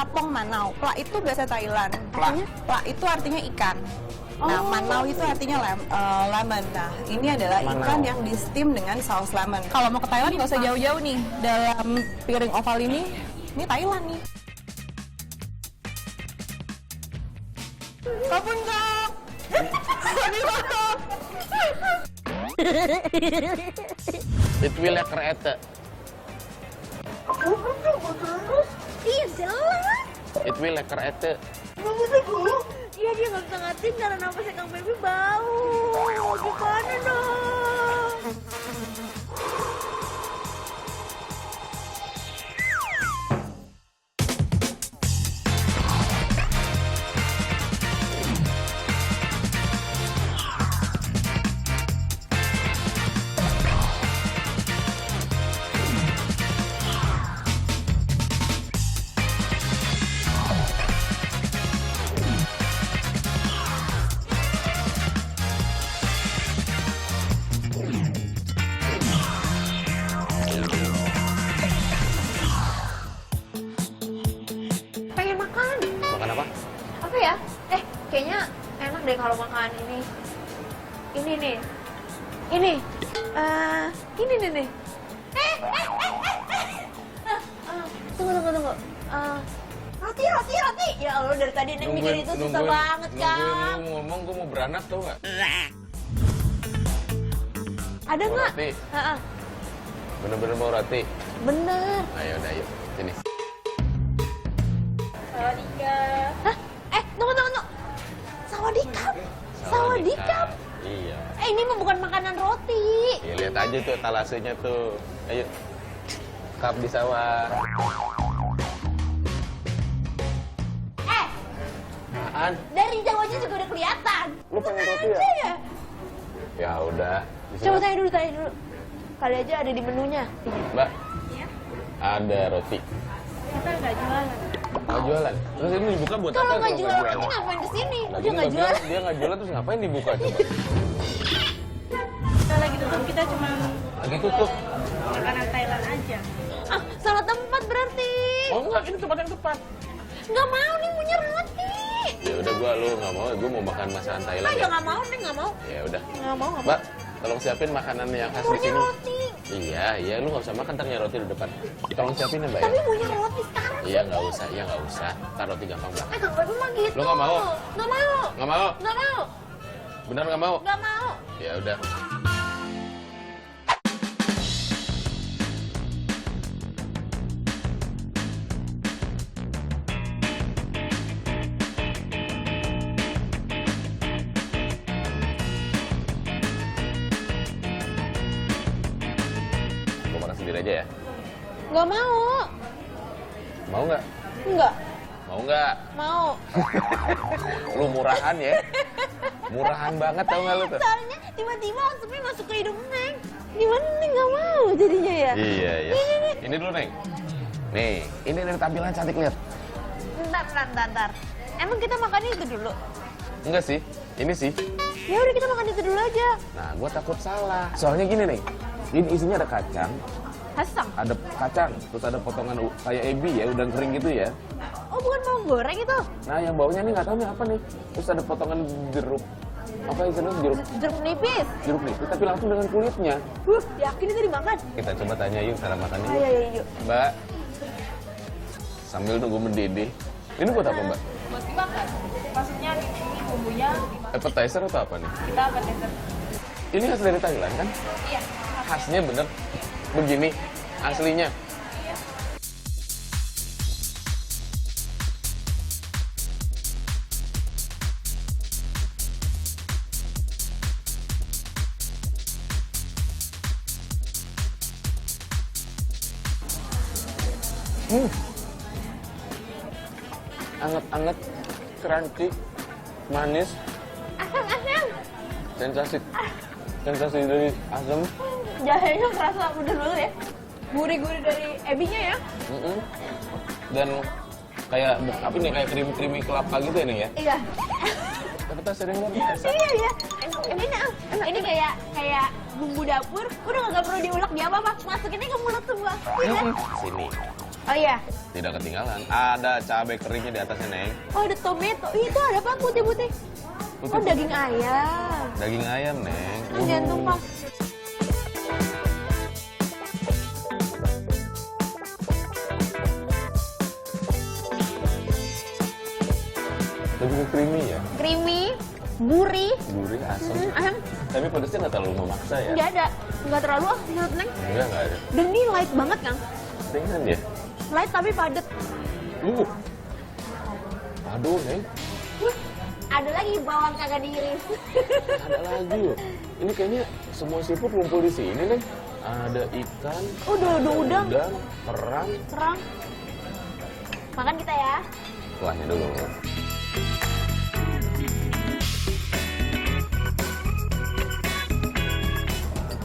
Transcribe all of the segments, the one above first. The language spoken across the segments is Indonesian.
Tapong Manau. Plak itu bahasa Thailand. Plak? Plak itu artinya ikan. Nah, Manau itu artinya lemon. Nah, ini adalah ikan yang di steam dengan saus lemon. Kalau mau ke Thailand nggak usah jauh-jauh nih. Dalam piring oval ini Thailand nih. Kapun kak. Itu lekker ete. Iya jelas. Itu lekker ete. Iya dia nggak bisa ngatin karena napasnya Kang Baby bau. Gimana dong? Pengen makan. Makan apa? Apa ya? Kayaknya enak deh kalau makan ini. Ini nih. Ini. Ini nih. Tunggu. Roti. Ya Allah dari tadi Neng mikir itu susah banget kan. Nungguin lu ngomong, gue mau beranak tau nggak? Ada Mau nggak? roti? Heeh. Bener-bener mau roti? Bener. Ayo, udah yuk. Sini. Sawadikap. Hah? Tunggu. Sawadikap. Sawadikap. Iya. Ini mah bukan makanan roti. Ya, lihat aja tuh talasenya tuh. Ayo. Kap di sawah. Apaan? Dari jauhnya juga udah kelihatan. Lu pengen roti ya? Ya? Ya udah. Di Coba sana. tanya dulu. Kali aja ada di menunya. Mbak. Iya. Ada roti. Kita nggak jualan. Nggak jualan. Terus ini dibuka buat Kalau apa? nggak jualan, ini ngapain kesini? Lagi Dia nggak jualan. Dia nggak jualan terus ngapain dibuka coba? Kita lagi tutup, kita cuma Lagi tutup. makanan Thailand aja. Salah tempat berarti. Oh enggak, ini tempat yang tepat. Nggak mau nih punya roti. Ya udah lu nggak mau, gue mau makan masakan Thailand Ya ya. nggak mau nih, nggak mau. Ya udah. Nggak mau. Mbak, tolong siapin makanan yang khas di Punya sini. roti. Iya, lu nggak usah makan, ntar roti di depan. Tolong siapin ya, Mbak ya. Tapi punya roti sekarang. Iya, nggak usah. Ntar roti gampang banget. Kang Baby mah gitu. Lo nggak mau? Nggak mau. Nggak mau? Nggak mau. Benar nggak mau? Nggak mau. Ya udah. Gue makan sendiri aja ya. Nggak mau. Mau nggak? Nggak. Mau nggak? Mau. Lu murahan ya? Murahan banget tau nggak lu tuh? Soalnya tiba-tiba asapnya masuk ke hidung Neng. Gimana nih nggak mau jadinya ya? Iya. Ini dulu, Neng. Nih, ini dari tampilan cantik, lihat. Ntar. Emang kita makannya itu dulu? Enggak sih, ini sih. Ya udah kita makan itu dulu aja. Nah, gua takut salah. Soalnya gini, Neng. Ini isinya ada kacang, Hasang. ada kacang, terus ada potongan kayak ebi ya, udang kering gitu ya. Oh bukan bawang goreng itu? Nah, yang baunya nih nggak tahu nih apa nih. Terus ada potongan jeruk. Apa isinya jeruk? Jeruk nipis. Jeruk nipis, tapi langsung dengan kulitnya. Yakin itu dimakan? Kita coba tanya yuk cara makannya. Ayo, yuk. Mbak, sambil nunggu mendidih. Ini buat apa, Mbak? Buat dimakan. Maksudnya di sini bumbunya dimakan. Appetizer atau apa nih? Kita appetizer. Ini khas dari Thailand kan? Iya. Khasnya bener begini, aslinya. Anget-anget, crunchy, manis, Asam. sensasi dari asam. Jahenya kerasa bener-bener ya. Gurih-gurih dari ebinya ya. Dan kayak apa nih, kayak creamy kelapa gitu ya nih ya. Iya. Appetizer yang luar biasa. Iya. Ini kayak bumbu dapur. Udah nggak perlu diulek dia apa-apa. Masukinnya ke mulut semua. Iya. Sini. Oh iya. Tidak ketinggalan. Ada cabai keringnya di atasnya, Neng. Oh ada tomato. Ih, itu ada apa putih-putih? Oh daging ayam. Daging ayam, Neng. Jantung Pak. Lebih creamy ya. Creamy, gurih, Gurih, asam. asam. Tapi pedasnya nggak terlalu memaksa ya. Nggak ada, nggak terlalu menurut Neng. Enggak ada. Dan ini light banget Kang. Ringan ya. Light tapi padat. Aduh, Neng. Ada lagi bawang kagak diiris. Ada lagi loh. Ini kayaknya semua seafood kumpul di sini, Neng. Ada ikan, Oh, ada udang, kerang. kerang. Makan kita ya. Kuahnya dulu.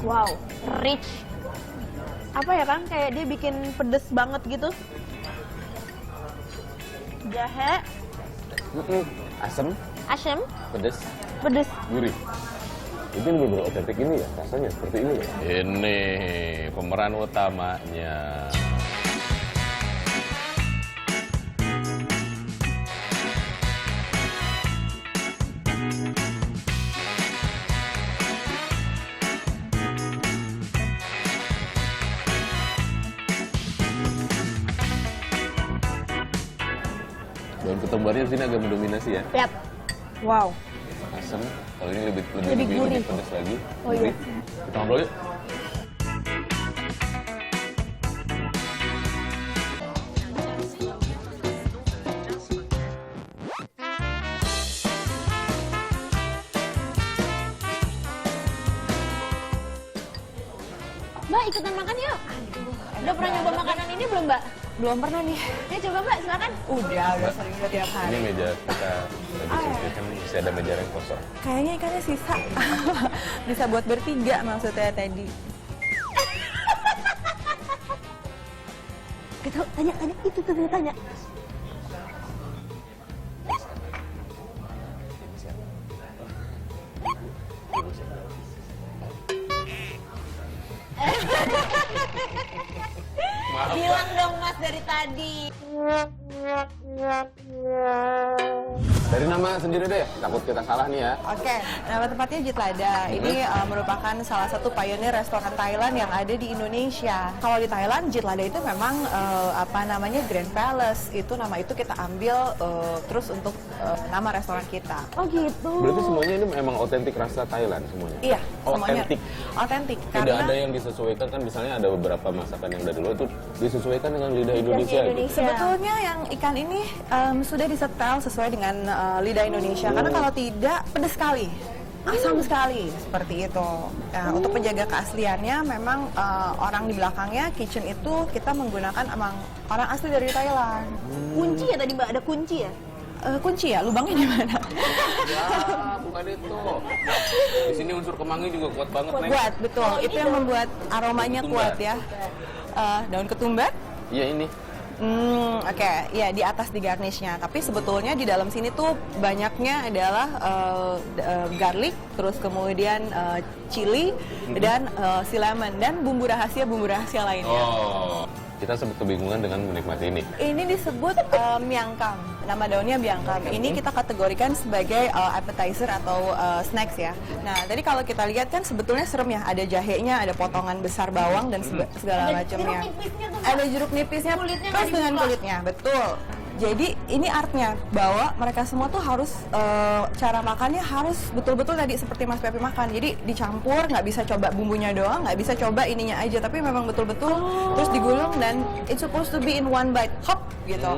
Wow, rich. Apa ya Kang? Kayak dia bikin pedes banget gitu. Jahe, Asam, asam, pedas, pedes. gurih. Itu lebih berotentik ini ya, rasanya seperti ini ya. Ini pemeran utamanya. Daun ketumbarnya di sini agak mendominasi ya. Yap. Wow. Asam, kalau ini lebih gurih. pedas lagi. Oh, iya. Gurih. Kita ngobrol yuk. Mbak, ikutan makan yuk. Udah pernah nyoba makanan ini belum Mbak? Belum pernah nih. Ya coba Mbak, silakan. Udah sering udah tiap hari. Ini meja kita lagi sempit kan bisa ada meja yang kosong. Kayaknya ikannya sisa. Bisa buat bertiga maksudnya tadi. Kita tanya, itu tanya. Bilang dong Mas dari tadi. Dari nama sendiri deh, takut kita salah nih ya. Oke, nama tempatnya Jitlada. Ini merupakan salah satu pionir restoran Thailand yang ada di Indonesia. Kalau di Thailand, Jitlada itu memang Grand Palace. Itu nama itu kita ambil terus untuk nama restoran kita. Oh gitu. Berarti semuanya ini memang otentik rasa Thailand semuanya? Iya, semuanya Otentik. otentik. Tidak ada yang disesuaikan kan, misalnya ada beberapa masakan yang dari luar itu disesuaikan dengan lidah Indonesia. Gitu. Sebetulnya yang ikan ini sudah disetel sesuai dengan lidah Indonesia. Karena kalau tidak, pedas sekali. Asam sekali, seperti itu. Nah, untuk menjaga keasliannya, memang orang di belakangnya, kitchen itu kita menggunakan emang orang asli dari Thailand. Kunci ya tadi Mbak, ada kunci ya? Kunci ya, lubangnya di mana? Ya, bukan itu. Di sini unsur kemangi juga kuat banget, Neng. Kuat, betul. Itu yang membuat aromanya Ketumbar. kuat ya. Daun ketumbar? Iya ini. Oke, ya di atas di garnishnya. Tapi sebetulnya di dalam sini tuh banyaknya adalah garlic, terus kemudian chili dan cinnamon dan bumbu rahasia lainnya. Oh, kita sempat kebingungan dengan menikmati ini. Ini disebut miangkam. Nama daunnya biangkam. Ini kita kategorikan sebagai appetizer atau snacks ya. Nah, tadi kalau kita lihat kan sebetulnya serem ya. Ada jahenya, ada potongan besar bawang dan segala macamnya. Ada jeruk nipisnya Kulitnya plus nggak dengan dibuka. kulitnya, betul. Jadi ini artnya bahwa mereka semua tuh harus cara makannya harus betul-betul tadi seperti Mas Pepi makan. Jadi dicampur, nggak bisa coba bumbunya doang, nggak bisa coba ininya aja, tapi memang betul-betul terus digulung dan it's supposed to be in one bite, hop gitu.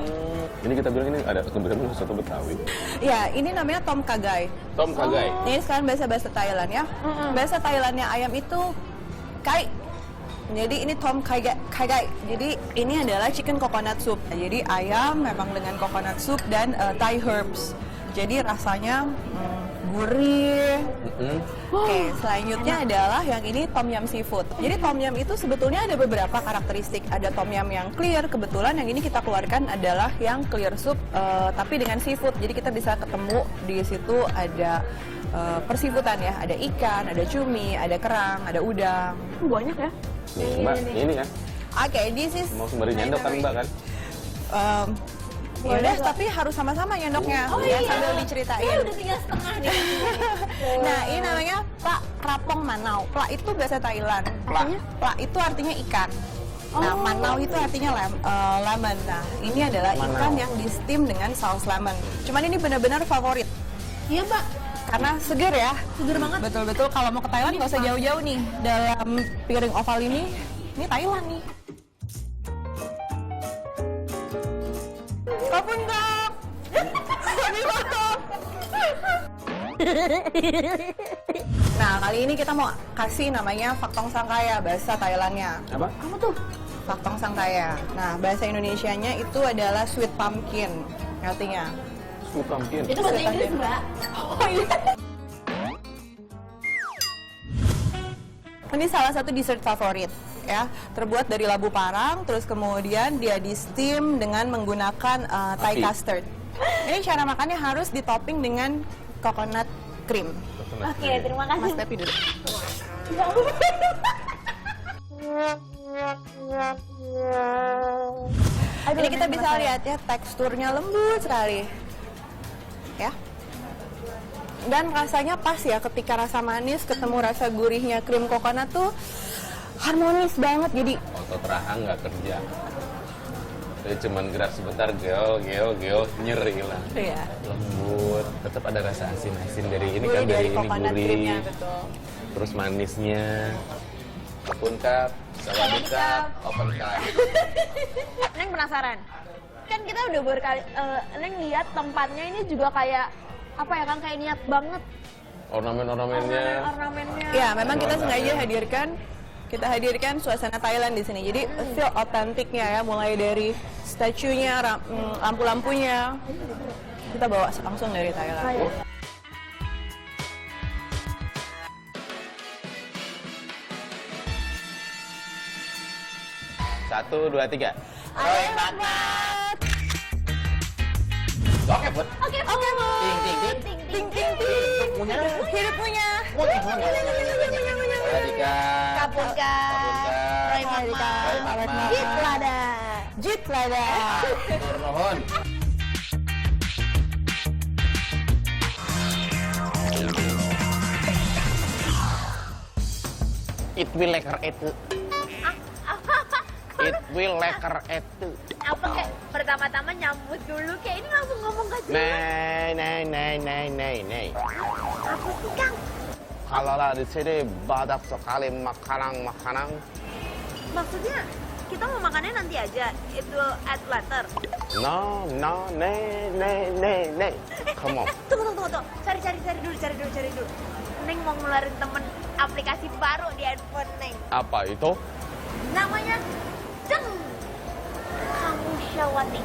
Ini kita bilang ini ada kebetulan soto Betawi. Ya, ini namanya Tom Kha Gai. Tom Kha Gai. Ini sekarang bahasa Thailand ya. Bahasa Thailandnya ayam itu kai. Jadi ini Tom Kha Gai. Jadi ini adalah chicken coconut soup. Jadi ayam memang dengan coconut soup dan Thai herbs. Jadi rasanya gurih. Oke, selanjutnya adalah yang ini tom yum seafood. Jadi tom yum itu sebetulnya ada beberapa karakteristik. Ada tom yum yang clear, kebetulan yang ini kita keluarkan adalah yang clear soup, tapi dengan seafood. Jadi kita bisa ketemu di situ ada persifutan ya, ada ikan, ada cumi, ada kerang, ada udang. Banyak ya? Nih, Mbak, ini kan Oke, this is Mau sembari nyendok kan Mbak kan? ya udah, tapi harus sama-sama nyendoknya. Oh ya, iya. sambil diceritain. Saya udah tinggal setengah nih. Nah, ini namanya plak krapong manau. Plak itu bahasa Thailand. Plak itu artinya ikan. Nah, manau itu artinya lemon. Nah, ini adalah ikan yang di steam dengan saus lemon. Cuman ini benar-benar favorit. Iya, Mbak. Karena seger ya. Seger banget. Betul-betul kalau mau ke Thailand nggak usah jauh-jauh nih. Dalam piring oval ini Thailand nih. Kapun kak. Nah, kali ini kita mau kasih namanya faktong sangkaya, bahasa Thailandnya. Apa? Kamu tuh Faktong sangkaya. Nah, bahasa Indonesianya itu adalah sweet pumpkin, artinya. Sweet pumpkin. itu bahasa Inggris, Mbak. Oh iya. Ini salah satu dessert favorit ya, terbuat dari labu parang, terus kemudian dia di steam dengan menggunakan Thai Api. custard. Ini cara makannya harus ditopping dengan coconut cream. Oke, terima kasih. Mas Pepi dulu. Ini kita bisa lihat ya, teksturnya lembut sekali. Ya. Dan rasanya pas ya, ketika rasa manis ketemu rasa gurihnya krim coconut tuh harmonis banget. Jadi Otot rahang nggak kerja. Dia cuman gerak sebentar, geo, nyeri lah. ya, Lembut, tetap ada rasa asin-asin dari ini gurih kan, dari dari ini coconut creamnya, gurih. betul. Terus manisnya. Kapun kap, sawadee kap, open kap. Neng penasaran. Kan kita udah berkali Neng lihat tempatnya ini juga kayak apa ya kan, kayak niat banget. Ornamen-ornamennya. Ornamennya. Ya, memang kita sengaja hadirkan suasana Thailand di sini. Jadi feel otentiknya ya, mulai dari statunya, lampu-lampunya. Kita bawa langsung dari Thailand. 1, 2, 3. Ayo banget. Oke, Bud. Oke, Bu. Ting, ting, ting. Ting ting ting. Hidup punya. Radika. Kapun Kak. Roy Mama. Jit Lada. Jit lada. Mohon. It will lekker itu. It will lekker itu. Apa kayak pertama-tama nyambut dulu, kayak ini langsung ngomong gak jelas. Nei. Apa sih, Kang? Kalau lah di sini banyak sekali makanan. Maksudnya kita mau makannya nanti aja, it will add later. No, nei. Come on. Tunggu. Cari dulu. Neng mau ngeluarin temen aplikasi baru di handphone Neng. Apa itu? Namanya Deng. Kamu Syawati.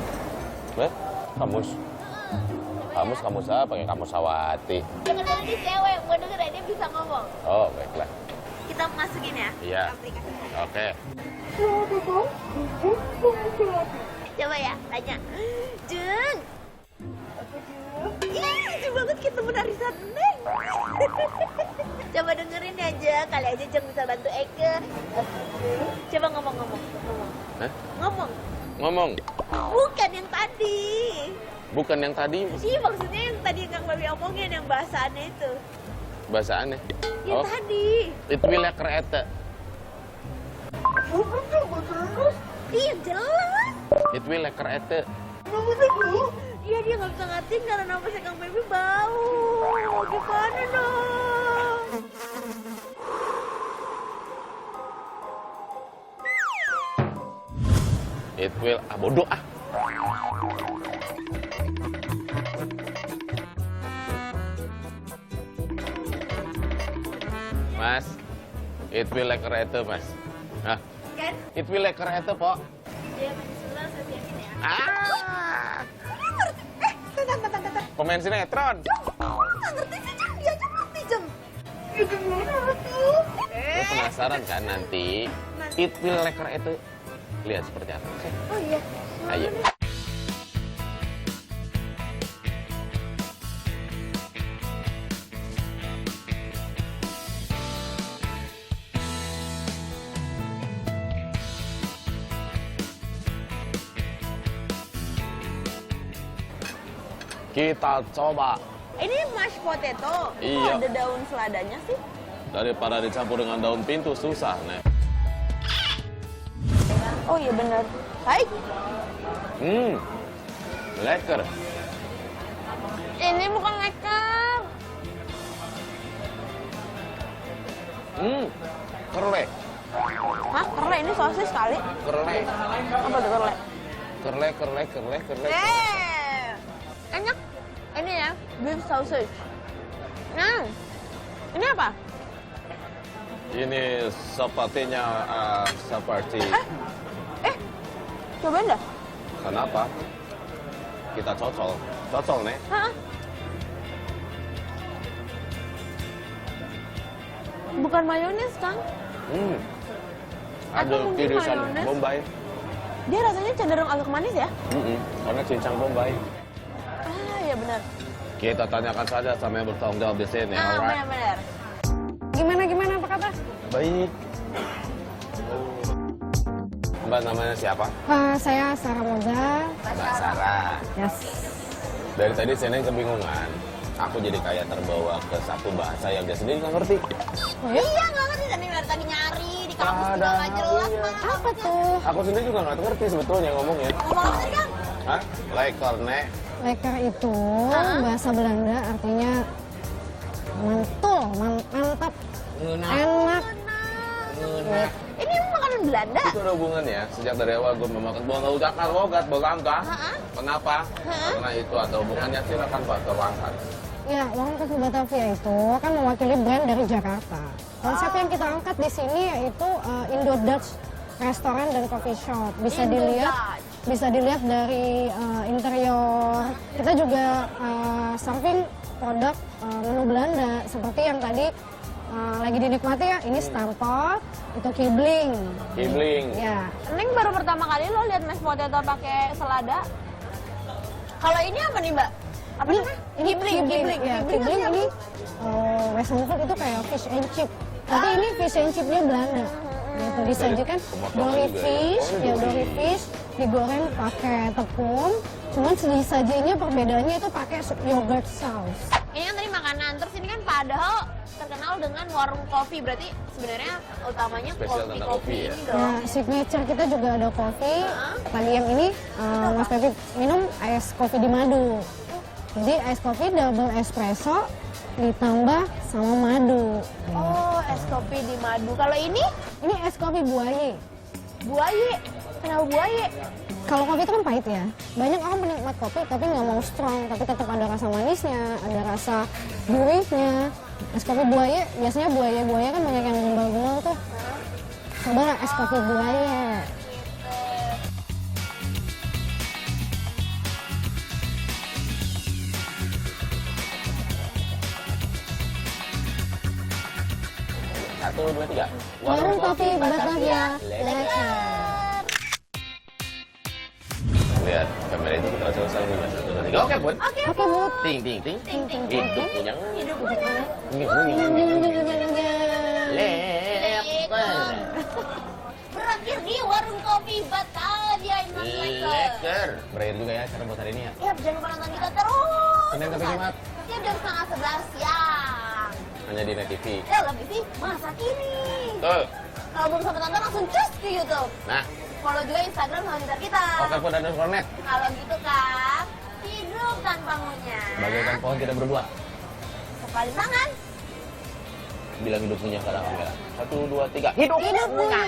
Kamus apa ya? Kamus Sawati. Jangan dari ini cewek, bukan denger dia bisa ngomong. Oh, baiklah. Kita masukin ya Iya. aplikasi. Oke. Coba ya, tanya. Jeng. Ih, lucu banget kita menarisan Neng. Coba dengerin aja, kali aja Jeng bisa bantu Eke. Coba ngomong. Hah? Ngomong. Ngomong. Bukan yang tadi. Bukan yang tadi Iya, maksudnya yang tadi yang Kang Babi omongin, yang bahasannya itu. bahasaannya. Yang tadi. It will lekker ete. Iya, jelas. It will lekker ete. Iya, dia nggak bisa ngatin karena napasnya Kang Baby bau. Gimana dong? It will bodoh ah. Mas, it will lekker ete, Mas. Hah? Kan? It will lekker ete, Pok. Dia main sebelah, saya siapin ya. Ah! Bentar. Pemain sinetron. Nggak ngerti sih, Jeng. Dia aja ngerti, Jeng. Ya gimana ngerti? Lu penasaran kan nanti? It will lekker ete. Lihat seperti apa. Oke. Oh iya. Ayo. Kita coba. Ini mashed potato. Iya. Kok ada daun seladanya sih? Daripada dicampur dengan daun pintu susah, Nek. Oh iya benar. Baik. Lekker. Ini bukan leker. Kerle. Hah? Kerle ini sosis kali? Kerle. Apa tuh kerle? Kerle. Enak. Ini ya, Beef sausage. nah, Ini apa? Ini sepertinya seperti... Cobain dah. Kenapa? Kita cocol. Cocol, Nek. hah? Bukan mayones, Kang. Ada mungkin irisan mayones. Bombay. Dia rasanya cenderung agak manis ya? Karena cincang Bombay. Ah, iya benar. Kita tanyakan saja sama yang bertanggung jawab di sini. Ah, alright? benar-benar. Gimana, apa kabar? Baik. Mbak namanya siapa? Saya Sarah Moza. Mbak Sarah. Yes. Dari tadi saya kebingungan. Aku jadi kayak terbawa ke satu bahasa yang dia sendiri nggak ngerti. Iya, nggak ngerti. Dari tadi nyari di kampus juga nggak jelas. Apa tuh? Aku sendiri juga nggak ngerti sebetulnya ngomongnya. Ngomong apa tadi, Kang? Hah? Lekker, Nek. Lekker itu bahasa Belanda artinya mantul, mantap, enak. Ini makanan Belanda. Itu ada hubungannya. Sejak dari awal gue memakan logat, bolangka. Kenapa? Karena itu ada hubungannya. Silakan Pak, terangkan. Ya, Warung Kopi Batavia itu kan mewakili brand dari Jakarta. Konsep yang kita angkat di sini yaitu Indo Dutch restoran dan coffee shop. Bisa dilihat dari interior. Kita juga serving produk menu Belanda seperti yang tadi lagi dinikmati ya. Ini stamppot, itu kibling. Kibling. Ya, Neng baru pertama kali lo lihat mashed potato pakai selada. Kalau ini apa nih, Mbak? Apa namanya? Kibling. Ya, kibling ini Western food itu kayak fish and chip. Tapi ini fish and chipnya Belanda. Gitu, disajikan dory fish, dory fish digoreng pakai tepung. Cuman disajinya perbedaannya itu pakai yogurt sauce. Ini kan tadi makanan, terus ini kan padahal terkenal dengan warung kopi, berarti sebenarnya utamanya Spesial tentang kopi ya? ini dong. Ya, signature kita juga ada kopi. Pagi yang ini Mas Pepi minum es kopi di madu. Jadi es kopi double espresso ditambah sama madu. Oh, es kopi di madu. Kalau ini Ini es kopi buaye. buaye. Kenapa buaye? Kalau kopi itu kan pahit ya. Banyak orang penikmat kopi tapi nggak mau strong, tapi tetap ada rasa manisnya, ada rasa gurihnya. Es kopi buaye, biasanya buaya kan banyak yang gumbal-gumbal tuh. Coba es kopi buaye. Satu, dua, tiga. Warung kopi Batavia lekker. Lihat, kamera itu kita selesai dengan satu, dua, tiga. Oke, Bun. Oke, Bud. Ting. Hidup punya. Lekker. Berakhir di warung kopi Batavia ini Mas Lekker. Berakhir juga ya cara buat hari ini ya. Ya, jangan lupa nonton kita terus. Senin sampai Jumat. Setiap jam 10:30 siang. Hanya di Net TV. Televisi masa kini. Tuh. Kalau belum sempat nonton langsung cus ke YouTube. Nah, Follow juga Instagram sama Twitter kita. oke pun dan net. Kalau gitu kan, hidup tanpa munya. Bagaikan pohon tidak berbuah. Sekali tangan. Bilang hidup punya ke arah kamera. Satu, dua, tiga. Hidup. Hidup punya.